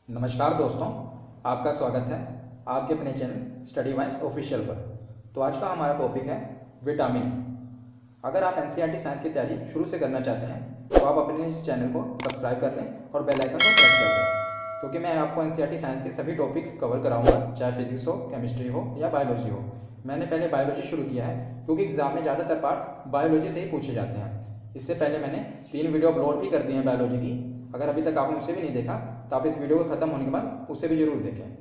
नमस्कार दोस्तों, आपका स्वागत है आपके अपने चैनल स्टडी वाइज ऑफिशियल पर। तो आज का हमारा टॉपिक है विटामिन। अगर आप एनसीईआरटी साइंस की तैयारी शुरू से करना चाहते हैं तो आप अपने इस चैनल को सब्सक्राइब कर लें और बेल आइकन को प्रेस कर लें, क्योंकि मैं आपको एनसीईआरटी साइंस के सभी टॉपिक्स कवर कराऊंगा, चाहे फिजिक्स हो, केमिस्ट्री हो या बायोलॉजी हो। मैंने पहले बायोलॉजी शुरू किया है क्योंकि एग्जाम में ज़्यादातर पार्ट्स बायोलॉजी से ही पूछे जाते हैं। इससे पहले मैंने 3 वीडियो अपलोड भी कर दी हैं बायोलॉजी की। अगर अभी तक आपने उसे भी नहीं देखा तो आप इस वीडियो को खत्म होने के बाद उसे भी जरूर देखें।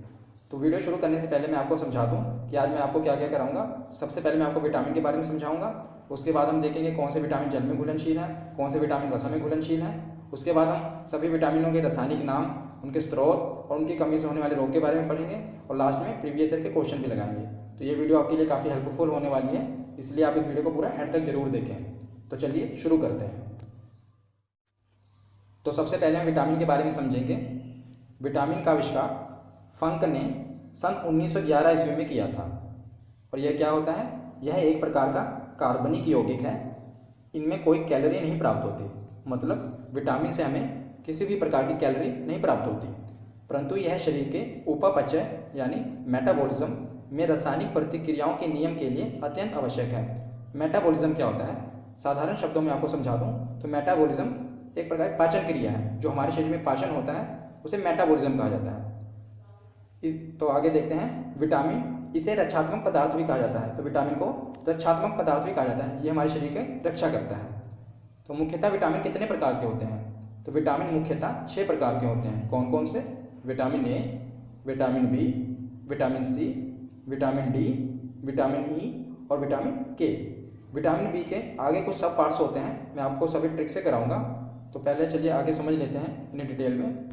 तो वीडियो शुरू करने से पहले मैं आपको समझा दूं कि आज मैं आपको क्या क्या कराऊंगा। सबसे पहले मैं आपको विटामिन के बारे में समझाऊंगा। उसके बाद हम देखेंगे कौन से विटामिन जल में घुलनशील है, कौन से विटामिन वसा में घुलनशील है। उसके बाद हम सभी विटामिनों के रासायनिक नाम, उनके स्रोत और उनकी कमी से होने वाले रोग के बारे में पढ़ेंगे और लास्ट में प्रीवियस ईयर के क्वेश्चन भी लगाएंगे। तो ये वीडियो आपके लिए काफ़ी हेल्पफुल होने वाली है, इसलिए आप इस वीडियो को पूरा एंड तक जरूर देखें। तो चलिए शुरू करते हैं। तो सबसे पहले हम विटामिन के बारे में समझेंगे। विटामिन का आविष्कार फंक ने सन 1911 ईस्वी में किया था। और यह क्या होता है? यह एक प्रकार का कार्बनिक यौगिक है। इनमें कोई कैलोरी नहीं प्राप्त होती, मतलब विटामिन से हमें किसी भी प्रकार की कैलोरी नहीं प्राप्त होती, परंतु यह शरीर के उपापचय यानी मेटाबॉलिज्म में रासायनिक प्रतिक्रियाओं के नियम के लिए अत्यंत आवश्यक है। मेटाबॉलिज्म क्या होता है? साधारण शब्दों में आपको समझा दूं तो मेटाबॉलिज्म एक प्रकार की पाचन क्रिया है। जो हमारे शरीर में पाचन होता है उसे मेटाबॉलिज्म कहा जाता है। तो आगे देखते हैं विटामिन, इसे रक्षात्मक पदार्थ भी कहा जाता है। तो विटामिन को रक्षात्मक पदार्थ भी कहा जाता है, ये हमारे शरीर की रक्षा करता है। तो मुख्यतः विटामिन कितने प्रकार के होते हैं? तो विटामिन मुख्यतः 6 प्रकार के होते हैं। कौन कौन से? Vitamin A, vitamin B, vitamin C, vitamin D, vitamin E और विटामिन के। विटामिन बी के आगे कुछ सब पार्ट्स होते हैं, मैं आपको सभी ट्रिक से कराऊंगा। तो पहले चलिए आगे समझ लेते हैं इन्हें डिटेल में।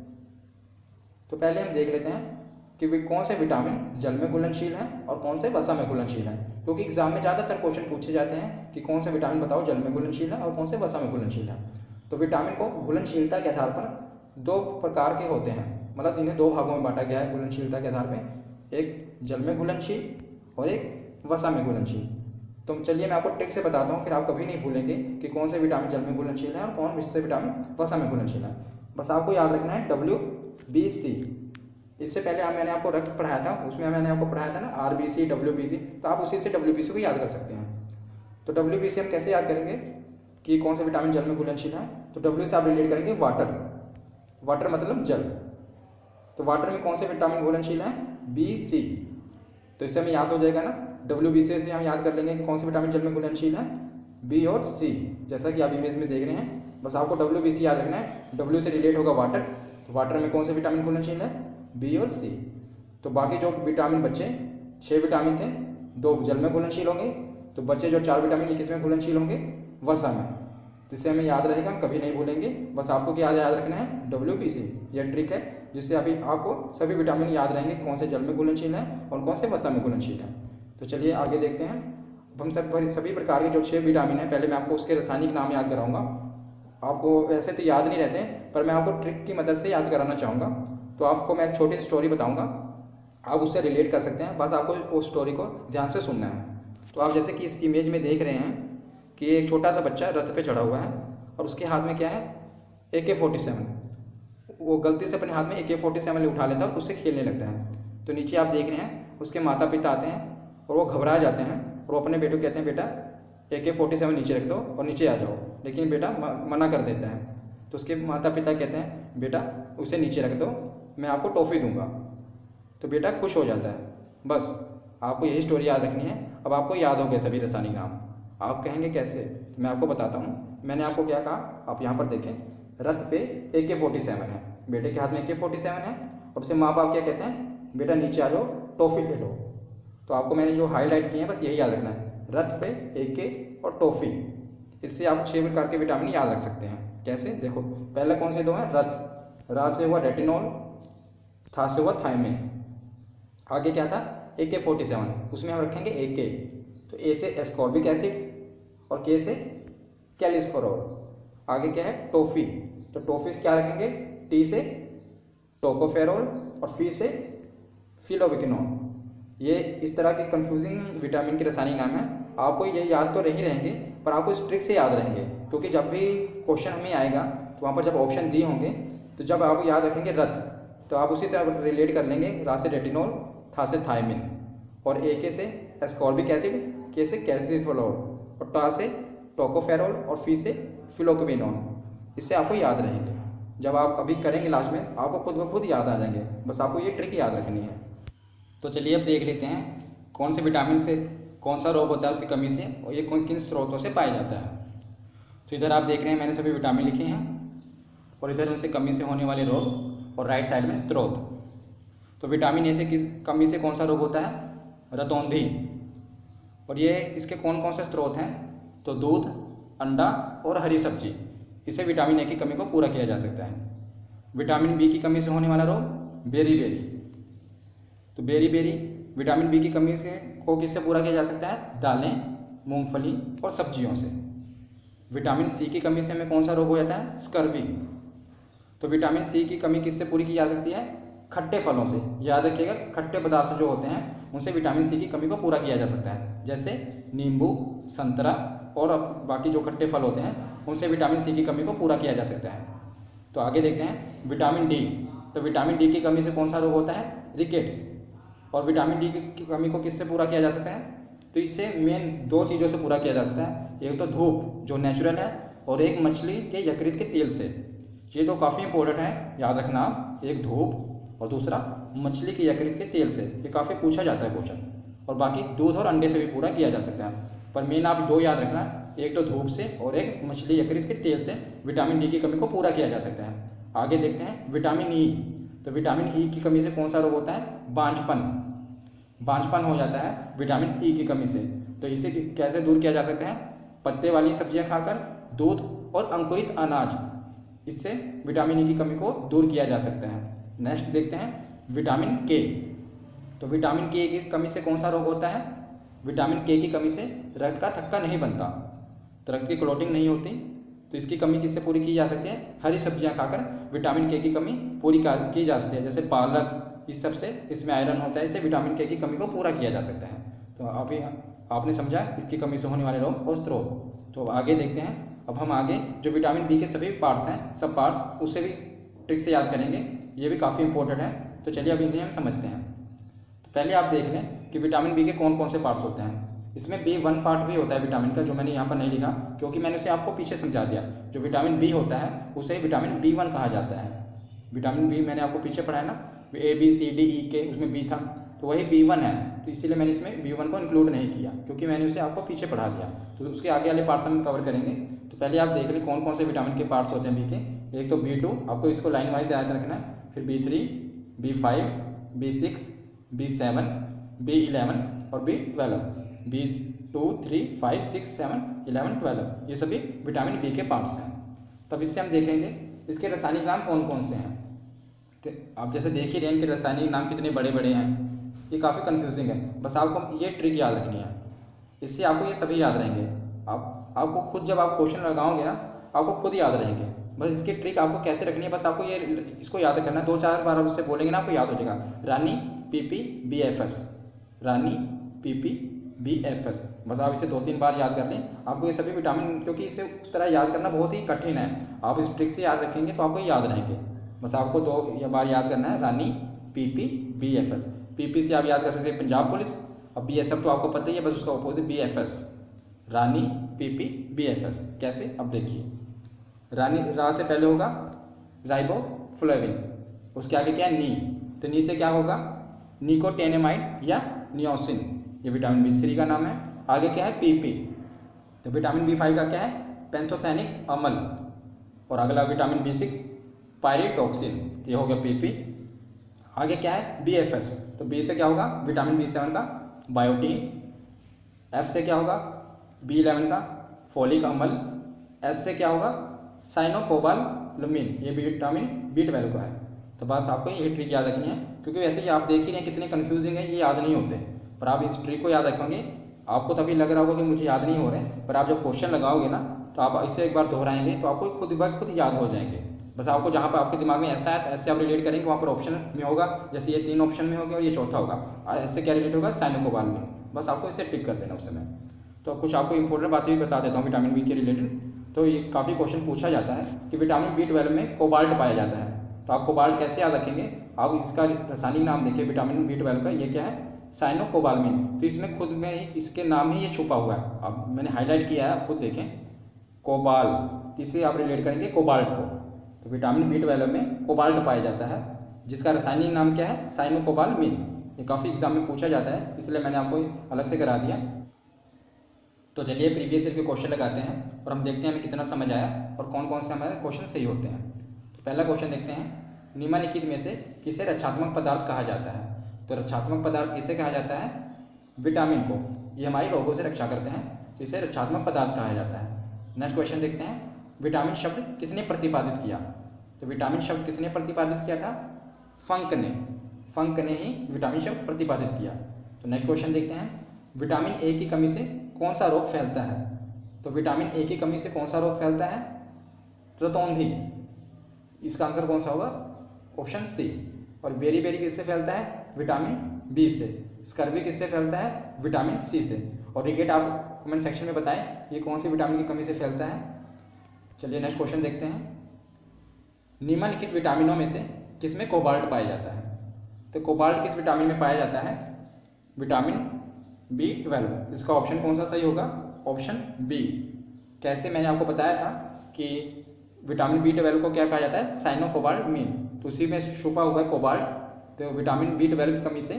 तो पहले हम देख लेते हैं कि कौन से विटामिन जल में घुलनशील हैं और कौन से वसा में घुलनशील हैं, क्योंकि एग्जाम में ज़्यादातर क्वेश्चन पूछे जाते हैं कि कौन से विटामिन बताओ जल में घुलनशील है और कौन से वसा में घुलनशील है। तो विटामिन को घुलनशीलता के आधार पर 2 प्रकार के होते हैं, मतलब इन्हें 2 भागों में बांटा गया है घुलनशीलता के आधार पर, एक जल में घुलनशील और एक वसा में घुलनशील। तो चलिए मैं आपको ट्रिक से बताता हूँ, फिर आप कभी नहीं भूलेंगे कि कौन से विटामिन जल में घुलनशील है और कौन से विटामिन वसा में घुलनशील है। बस आपको याद रखना है WBC। इससे पहले मैंने आपको रक्त पढ़ाया था, उसमें मैंने आपको पढ़ाया था ना RBC, WBC, तो आप उसी से WBC को याद कर सकते हैं। तो WBC हम कैसे याद करेंगे कि कौन से विटामिन जल में घुलनशील है? तो W से आप रिलेट करेंगे वाटर। वाटर मतलब जल। तो वाटर में कौन से विटामिन घुलनशील है? BC। तो इससे हमें याद हो जाएगा ना, WBC से हम याद कर लेंगे कि कौन से विटामिन जल में घुलनशील है, B और C, जैसा कि आप इमेज में देख रहे हैं। बस आपको WBC याद रखना है। W से रिलेट होगा वाटर, तो वाटर में कौन से विटामिन घुलनशील है? B और C। तो बाकी जो विटामिन बचे 6 विटामिन थे, 2 जल में घुलनशील होंगे, तो बचे जो 4 विटामिन ये किस में घुलनशील होंगे? वसा में। जिससे हमें याद रहेगा, हम कभी नहीं भूलेंगे। बस आपको क्या याद रखना है? WBC। यह ट्रिक है जिससे अभी आपको सभी विटामिन याद रहेंगे कौन से जल में घुलनशील है और कौन से वसा में घुलनशील है। तो चलिए आगे देखते हैं। अब हम सभी प्रकार के जो 6 विटामिन हैं, पहले मैं आपको उसके रासायनिक नाम याद कराऊंगा। आपको वैसे तो याद नहीं रहते, पर मैं आपको ट्रिक की मदद से याद कराना चाहूँगा। तो आपको मैं एक छोटी सी स्टोरी बताऊँगा, आप उससे रिलेट कर सकते हैं। बस आपको उस स्टोरी को ध्यान से सुनना है। तो आप जैसे कि इस इमेज में देख रहे हैं कि एक छोटा सा बच्चा रथ पे चढ़ा हुआ है और उसके हाथ में क्या है? AK-47। वो गलती से अपने हाथ में AK-47 उठा लेता है और उससे खेलने लगता है। तो नीचे आप देख रहे हैं उसके माता पिता आते हैं और वो घबरा जाते हैं और वो अपने बेटे को कहते हैं, बेटा AK-47 नीचे रख दो और नीचे आ जाओ। लेकिन बेटा मना कर देता है। तो उसके माता पिता कहते हैं, बेटा उसे नीचे रख दो, मैं आपको टॉफ़ी दूंगा। तो बेटा खुश हो जाता है। बस आपको यही स्टोरी याद रखनी है। अब आपको याद हो गए सभी रासायनिक नाम। आप कहेंगे कैसे? तो मैं आपको बताता हूँ। मैंने आपको क्या कहा, आप यहाँ पर देखें, रथ पे AK-47 है, बेटे के हाथ में AK-47 है और उसे माँ बाप क्या कहते हैं? बेटा नीचे आ जाओ, टॉफ़ी ले लो। तो आपको मैंने जो हाईलाइट किए हैं बस यही याद रखना है, रथ पे AK और टॉफ़ी। इससे आप 6 प्रकार के विटामिन याद रख सकते हैं। कैसे? देखो, पहले कौन से 2 हैं? रथ, रा से हुआ रेटिनॉल, था से हुआ थायमिन। आगे क्या था? AK-47, उसमें हम रखेंगे AK। तो A से एस्कॉर्बिक एसिड और K से कैलिसफेरॉल। आगे क्या है? टॉफ़ी। तो टॉफ़ी से क्या रखेंगे? T से टोकोफेरॉल और फी से फिलोविकिनोन। ये इस तरह के कंफ्यूजिंग विटामिन के रासायनिक नाम है। आपको ये याद तो नहीं रहेंगे, पर आपको इस ट्रिक से याद रहेंगे, क्योंकि जब भी क्वेश्चन हमें आएगा तो वहाँ पर जब ऑप्शन दिए होंगे तो जब आप याद रखेंगे रथ, तो आप उसी तरह रिलेट कर लेंगे, रा से रेटिनॉल, था से थायमिन, और ए के से एस्कॉर्बिक एसिड, के से कैल्सिफेरॉल, और टा से टोकोफेरॉल, और फी से फिलोक्विनोन। इससे आपको याद रहेंगे, जब आप कभी करेंगे लास्ट में आपको खुद ब खुद याद आ जाएंगे। बस आपको ये ट्रिक याद रखनी है। तो चलिए अब देख लेते हैं कौन से विटामिन से कौन सा रोग होता है उसकी कमी से, और ये किन स्रोतों से पाया जाता है। तो इधर आप देख रहे हैं मैंने सभी विटामिन लिखे हैं, और इधर उनसे कमी से होने वाले रोग, और राइट साइड में स्रोत। तो विटामिन ए से किस कमी से कौन सा रोग होता है? रतौंधी। और ये इसके कौन कौन से स्रोत हैं? तो दूध, अंडा और हरी सब्जी, इससे विटामिन ए की कमी को पूरा किया जा सकता है। विटामिन बी की कमी से होने वाला रोग बेरी। तो बेरी विटामिन बी की कमी से को किससे पूरा किया जा सकता है? दालें, मूंगफली और सब्जियों से। विटामिन सी की कमी से हमें कौन सा रोग हो जाता है? स्कर्वी। तो विटामिन सी की कमी किससे पूरी की जा सकती है? खट्टे फलों से। याद रखिएगा, खट्टे पदार्थ जो होते हैं उनसे विटामिन सी की कमी को पूरा किया जा सकता है, जैसे नींबू, संतरा और बाकी जो खट्टे फल होते हैं उनसे विटामिन सी की कमी को पूरा किया जा सकता है। तो आगे देखते हैं विटामिन डी। तो विटामिन डी की कमी से कौन सा रोग होता है? रिकेट्स। और विटामिन डी की कमी को किससे पूरा किया जा सकता है? तो इसे मेन 2 चीज़ों से पूरा किया जा सकता है, एक तो धूप जो नेचुरल है, और एक मछली के यकृत के तेल से। ये तो काफ़ी इंपॉर्टेंट है, याद रखना, एक धूप और दूसरा मछली के यकृत के तेल से। ये काफ़ी पूछा जाता है क्वेश्चन। और बाकी दूध और अंडे से भी पूरा किया जा सकता है, पर मेन आप 2 याद रखना, एक तो धूप से और एक मछली यकृत के तेल से विटामिन डी की कमी को पूरा किया जा सकता है। आगे देखते हैं विटामिन ई। तो विटामिन ई की कमी से कौन सा रोग होता है? बांझपन हो जाता है विटामिन ई की कमी से। तो इसे कैसे दूर किया जा सकता है? पत्ते वाली सब्जियां खाकर, दूध और अंकुरित अनाज, इससे विटामिन ई की कमी को दूर किया जा सकता है। नेक्स्ट देखते हैं विटामिन के। तो विटामिन के की कमी से कौन सा रोग होता है? विटामिन के की कमी से रक्त का थक्का नहीं बनता, तो रक्त की क्लॉटिंग नहीं होती। तो इसकी कमी किससे पूरी की जा सकती है? हरी सब्जियां खाकर विटामिन के की कमी पूरी की जा सकती है, जैसे पालक, इस सब से इसमें आयरन होता है, इससे विटामिन के की कमी को पूरा किया जा सकता है। तो अभी आपने समझा इसकी कमी से होने वाले रोग और स्रोत। तो आगे देखते हैं, अब हम आगे जो विटामिन बी के सभी पार्ट्स हैं, सब पार्ट्स, उससे भी ट्रिक से याद करेंगे, ये भी काफ़ी इंपॉर्टेंट है। तो चलिए अभी इन्हें हम समझते हैं। तो पहले आप देख लें कि विटामिन बी के कौन कौन से पार्ट्स होते हैं। इसमें B1 पार्ट भी होता है विटामिन का, जो मैंने यहाँ पर नहीं लिखा क्योंकि मैंने उसे आपको पीछे समझा दिया। जो विटामिन बी होता है उसे विटामिन B1 कहा जाता है। विटामिन बी मैंने आपको पीछे पढ़ाया ना, ABCDEK, उसमें बी था, तो वही B1 है। तो इसीलिए मैंने इसमें B1 को इंक्लूड नहीं किया, क्योंकि मैंने उसे आपको पीछे पढ़ा दिया। तो उसके आगे वाले पार्ट्स हम कवर करेंगे। तो पहले आप देख लें कौन कौन से विटामिन के पार्ट्स होते हैं बी के। एक तो B2, आपको इसको लाइन वाइज याद रखना है, फिर B3, B5, B6, B7, B11 और B12। B2, 3, 5, 6, 7, 11, 12, ये सभी विटामिन बी के पार्ट्स हैं। तब इससे हम देखेंगे इसके रासायनिक नाम कौन कौन से हैं। तो आप जैसे देख ही रहे हैं कि रासायनिक नाम कितने बड़े बड़े हैं, ये काफ़ी कन्फ्यूजिंग है। बस आपको ये ट्रिक याद रखनी है, इससे आपको ये सभी याद रहेंगे। आपको खुद जब आप क्वेश्चन लगाओगे ना, आपको खुद याद रहेंगे। बस इसकी ट्रिक आपको कैसे रखनी है, बस आपको ये इसको याद करना है। 2-4 बार आप उससे बोलेंगे ना, आपको याद हो जाएगा। रानी PPBFS, रानी PPBFS, बस आप इसे 2-3 बार याद कर लें। आपको ये सभी विटामिन, क्योंकि इसे उस तरह याद करना बहुत ही कठिन है, आप इस ट्रिक से याद रखेंगे तो आपको याद रहेंगे। बस आपको 2 बार याद करना है, रानी PPBFS। PP से आप याद कर सकते हैं पंजाब पुलिस, अब BSF तो आपको पता ही है, बस उसका अपोजिट BFS, रानी PPBFS। कैसे, अब देखिए। रानी, रा से पहले होगा राइबोफ्लेविन, उसके आगे क्या है? नी। तो नी से क्या होगा? निकोटिनामाइड या नियोसिन, ये विटामिन B3 का नाम है। आगे क्या है? PP। तो विटामिन B5 का क्या है? पैंथोथेनिक अम्ल। और अगला विटामिन B6 पायरिटॉक्सिन, ये हो गया PP। आगे क्या है? BFS। तो B से क्या होगा? विटामिन B7 का बायोटीन। F से क्या होगा? B11 का फोलिक अम्ल। S से क्या होगा? साइनोकोबालामिन, ये विटामिन B12 का है। तो बस आपको ये ट्रिक याद रखनी है, क्योंकि वैसे ही आप देख ही रहे हैं कितने कन्फ्यूजिंग है, ये याद नहीं होते। पर आप इस ट्रिक को याद रखेंगे, आपको तभी लग रहा होगा कि मुझे याद नहीं हो रहे, पर आप जब क्वेश्चन लगाओगे ना, तो आप इसे एक बार दोहराएंगे तो आपको खुद ब खुद याद हो जाएंगे। बस आपको जहाँ पर आपके दिमाग में ऐसा है, ऐसे आप रिलेट करेंगे, वहाँ पर ऑप्शन में होगा, जैसे ये 3 ऑप्शन में होगा और ये चौथा होगा, ऐसे क्या रिलेट होगा? साइनोकोबालामिन। बस आपको इसे टिक कर देना उस समय। तो कुछ आपको इंपॉर्टेंट बातें भी बता देता हूँ विटामिन बी के रिलेटेड। तो ये काफ़ी क्वेश्चन पूछा जाता है कि विटामिन B12 में कोबाल्ट पाया जाता है, तो आप कोबाल्ट कैसे याद रखेंगे? आप इसका रासायनिक नाम देखिए विटामिन B12 का, ये क्या है, साइनोकोबाल्मिन। तो इसमें खुद में ही इसके नाम ही ये छुपा हुआ है। अब मैंने हाईलाइट किया है, आप खुद देखें, कोबाल, इसे आप रिलेट करेंगे कोबाल्ट को। तो विटामिन B12 में कोबाल्ट पाया जाता है, जिसका रासायनिक नाम क्या है, साइनोकोबाल्मिन। ये काफ़ी एग्जाम में पूछा जाता है, इसलिए मैंने आपको अलग से करा दिया। तो चलिए प्रीवियस ईयर के क्वेश्चन लगाते हैं और हम देखते हैं हमें कितना समझ आया और कौन कौन से हमारे क्वेश्चन सही होते हैं। तो पहला क्वेश्चन देखते हैं, निम्नलिखित में से किसे रक्षात्मक पदार्थ कहा जाता है। तो रक्षात्मक पदार्थ किसे कहा जाता है, विटामिन को। ये हमारी रोगों से रक्षा करते हैं, तो इसे रक्षात्मक पदार्थ कहा जाता है। नेक्स्ट क्वेश्चन देखते हैं, विटामिन शब्द किसने प्रतिपादित किया। तो विटामिन शब्द किसने प्रतिपादित किया था, फंक ने। फंक ने ही विटामिन शब्द प्रतिपादित किया। तो नेक्स्ट क्वेश्चन देखते हैं, विटामिन ए की कमी से कौन सा रोग फैलता है। तो विटामिन ए की कमी से कौन सा रोग फैलता है, रतौंधी। इसका आंसर कौन सा होगा, ऑप्शन सी। और बेरी किससे फैलता है, विटामिन बी से। स्कर्वी किससे फैलता है, विटामिन सी से। और रिकेट आप कमेंट सेक्शन में बताएं ये कौन सी विटामिन की कमी से फैलता है। चलिए नेक्स्ट क्वेश्चन देखते हैं, निम्नलिखित विटामिनों में से किसमें कोबाल्ट पाया जाता है। तो कोबाल्ट किस विटामिन में पाया जाता है, विटामिन B12। इसका ऑप्शन कौन सा सही होगा, ऑप्शन बी। कैसे, मैंने आपको बताया था कि विटामिन B12 को क्या कहा जाता है, साइनोकोबाल्मिन। तो उसी में छुपा हुआ है कोबाल्ट। तो विटामिन B12 की कमी से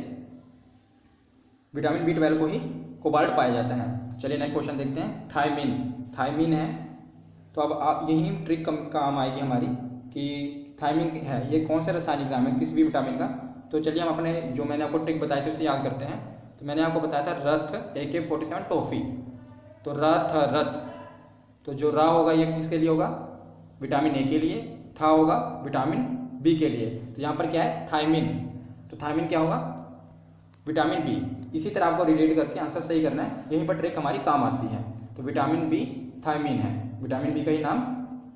विटामिन B12 को ही कोबाल्ट पाया जाता है। चलिए नेक्स्ट क्वेश्चन देखते हैं, थायमिन। थायमिन है, तो अब आप यही ट्रिक काम आएगी हमारी कि थायमिन है, ये कौन सा रासायनिक नाम है किसी भी विटामिन का। तो चलिए हम अपने जो मैंने आपको ट्रिक बताई थी उसे याद करते हैं। तो मैंने आपको बताया था रथ AK-47 टॉफी। तो रथ, तो जो रा होगा ये किसके लिए होगा, विटामिन ए के लिए। था होगा विटामिन बी के लिए। तो यहाँ पर क्या है, थायमिन। तो थायमिन क्या होगा, विटामिन बी। इसी तरह आपको रिलेट करके आंसर सही करना है, यहीं पर ट्रिक हमारी काम आती है। तो विटामिन बी थायमिन है, विटामिन बी का ही नाम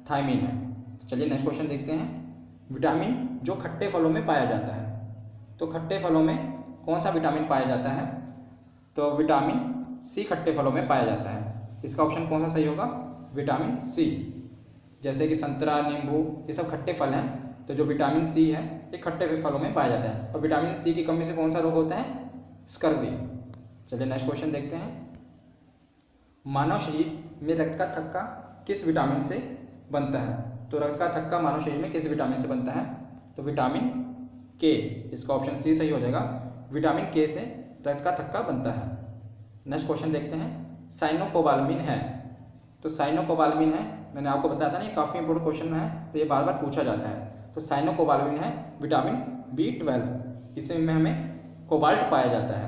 थायमिन है। चलिए नेक्स्ट क्वेश्चन देखते हैं, विटामिन जो खट्टे फलों में पाया जाता है। तो खट्टे फलों में कौन सा विटामिन पाया जाता है, तो विटामिन सी खट्टे फलों में पाया जाता है। इसका ऑप्शन कौन सा सही होगा, विटामिन सी। जैसे कि संतरा, नींबू, ये सब खट्टे फल हैं, तो जो विटामिन सी है ये खट्टे फलों में पाया जाता है। और विटामिन सी की कमी से कौन सा रोग होता है, स्कर्वी। चलिए नेक्स्ट क्वेश्चन देखते हैं, मानव शरीर में रक्त का थक्का किस विटामिन से बनता है। तो रक्त का थक्का मानव शरीर में किस विटामिन से बनता है, तो विटामिन के। इसका ऑप्शन सी सही हो जाएगा, विटामिन के से रक्त का थक्का बनता है। नेक्स्ट क्वेश्चन देखते हैं, साइनोकोबाल्मिन है। तो साइनोकोबाल्मिन है, मैंने आपको बताया था ना ये काफ़ी इंपॉर्टेंट क्वेश्चन है, तो ये बार बार पूछा जाता है। तो साइनोकोबाल्मिन है विटामिन B12, इसमें हमें कोबाल्ट पाया जाता है।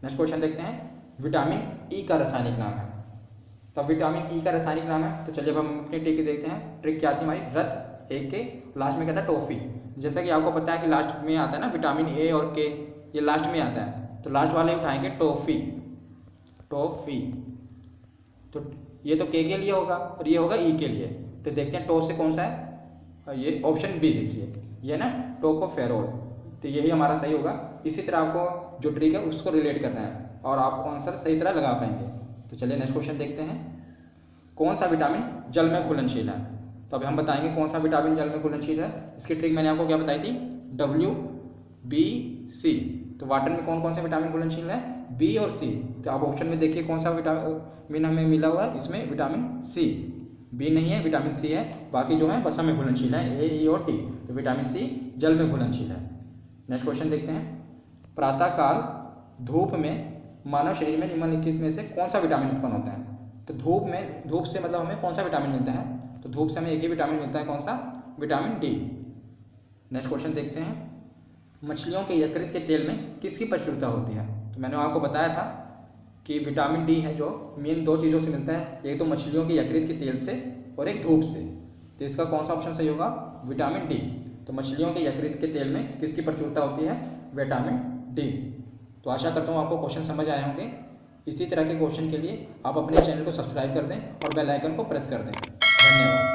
नेक्स्ट क्वेश्चन देखते हैं, विटामिन ई का रासायनिक नाम है। तो विटामिन ई का रासायनिक नाम है, तो चलिए अब हम अपनी ट्रिक देखते हैं। ट्रिक क्या थी हमारी, रथ AK, लास्ट में क्या था, टॉफी। जैसा कि आपको पता है कि लास्ट में आता है ना विटामिन ए और के, ये लास्ट में आता है, तो लास्ट वाले उठाएंगे टॉफी। तो ये तो के लिए होगा और ये होगा ई के लिए। तो देखते हैं टो से कौन सा है, ये ऑप्शन बी देखिए, ये ना टोकोफेरोल। तो यही हमारा सही होगा। इसी तरह आपको जो ट्रिक है उसको रिलेट करना है और आप आंसर सही तरह लगा पाएंगे। तो चलिए नेक्स्ट क्वेश्चन देखते हैं, कौन सा विटामिन जल में घुलनशील है। तो अभी हम बताएंगे कौन सा विटामिन जल में घुलनशील है। इसकी ट्रिक मैंने आपको क्या बताई थी, WBC। तो वाटर में कौन कौन से विटामिन घुलनशील है, बी और सी। तो आप ऑप्शन में देखिए कौन सा विटामिन हमें मिला हुआ है, इसमें विटामिन सी। बी नहीं है, विटामिन सी है, बाकी जो है वसा में घुलनशील है, A, E और T। तो विटामिन सी जल में घुलनशील है। नेक्स्ट क्वेश्चन देखते हैं, प्रातःकाल धूप में मानव शरीर में निम्नलिखित में से कौन सा विटामिन उत्पन्न होता है। तो धूप से मतलब हमें कौन सा विटामिन मिलता है, तो धूप से हमें एक ही विटामिन मिलता है, कौन सा, विटामिन डी। नेक्स्ट क्वेश्चन देखते हैं, मछलियों के यकृत के तेल में किसकी प्रचुरता होती है। तो मैंने आपको बताया था कि विटामिन डी है जो मेन दो चीज़ों से मिलता है, एक तो मछलियों के यकृत के तेल से और एक धूप से। तो इसका कौन सा ऑप्शन सही होगा, विटामिन डी। तो मछलियों के यकृत के तेल में किसकी प्रचुरता होती है, विटामिन डी। तो आशा करता हूँ आपको क्वेश्चन समझ आए होंगे। इसी तरह के क्वेश्चन के लिए आप अपने चैनल को सब्सक्राइब कर दें और बेल आइकन को प्रेस कर दें। धन्यवाद।